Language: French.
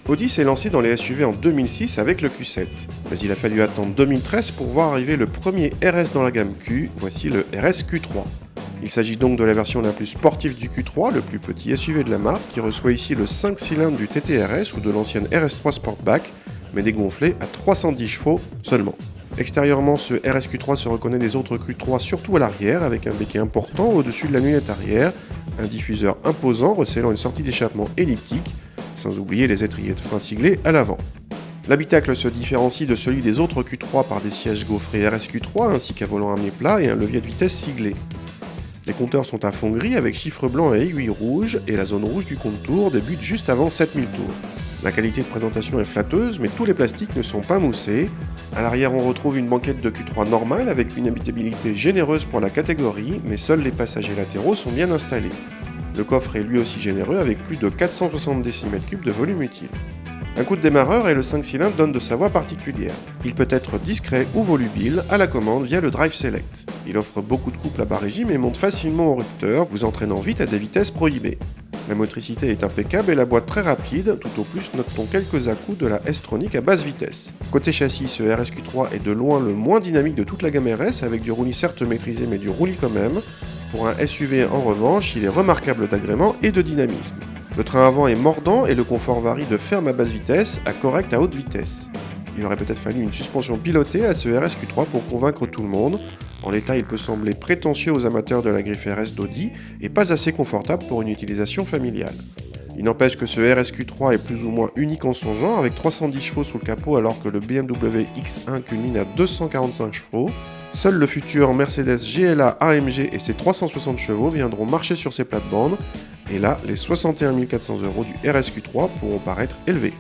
Audi s'est lancé dans les SUV en 2006 avec le Q7, mais il a fallu attendre 2013 pour voir arriver le premier RS dans la gamme Q, voici le RS Q3. Il s'agit donc de la version la plus sportive du Q3, le plus petit SUV de la marque, qui reçoit ici le 5 cylindres du TTRS ou de l'ancienne RS3 Sportback, mais dégonflé à 310 chevaux seulement. Extérieurement, ce RS Q3 se reconnaît des autres Q3, surtout à l'arrière, avec un béquet important au-dessus de la lunette arrière, un diffuseur imposant recélant une sortie d'échappement elliptique, sans oublier les étriers de frein siglés à l'avant. L'habitacle se différencie de celui des autres Q3 par des sièges gaufrés RSQ3 ainsi qu'un volant armé plat et un levier de vitesse siglé. Les compteurs sont à fond gris avec chiffres blancs et aiguilles rouges et la zone rouge du compte-tour débute juste avant 7000 tours. La qualité de présentation est flatteuse mais tous les plastiques ne sont pas moussés. À l'arrière on retrouve une banquette de Q3 normale avec une habitabilité généreuse pour la catégorie mais seuls les passagers latéraux sont bien installés. Le coffre est lui aussi généreux avec plus de 470 cm3 de volume utile. Un coup de démarreur et le 5 cylindres donne de sa voix particulière. Il peut être discret ou volubile à la commande via le Drive Select. Il offre beaucoup de couple à bas régime et monte facilement au rupteur, vous entraînant vite à des vitesses prohibées. La motricité est impeccable et la boîte très rapide, tout au plus notons quelques à-coups de la S-Tronic à basse vitesse. Côté châssis, ce RSQ3 est de loin le moins dynamique de toute la gamme RS, avec du roulis certes maîtrisé mais du roulis quand même. Pour un SUV en revanche, il est remarquable d'agrément et de dynamisme. Le train avant est mordant et le confort varie de ferme à basse vitesse à correct à haute vitesse. Il aurait peut-être fallu une suspension pilotée à ce RSQ3 pour convaincre tout le monde. En l'état, il peut sembler prétentieux aux amateurs de la griffe RS d'Audi et pas assez confortable pour une utilisation familiale. Il n'empêche que ce RSQ3 est plus ou moins unique en son genre avec 310 chevaux sous le capot alors que le BMW X1 culmine à 245 chevaux. Seul le futur Mercedes GLA AMG et ses 360 chevaux viendront marcher sur ces plates-bandes et là, les 61 400 € du RSQ3 pourront paraître élevés.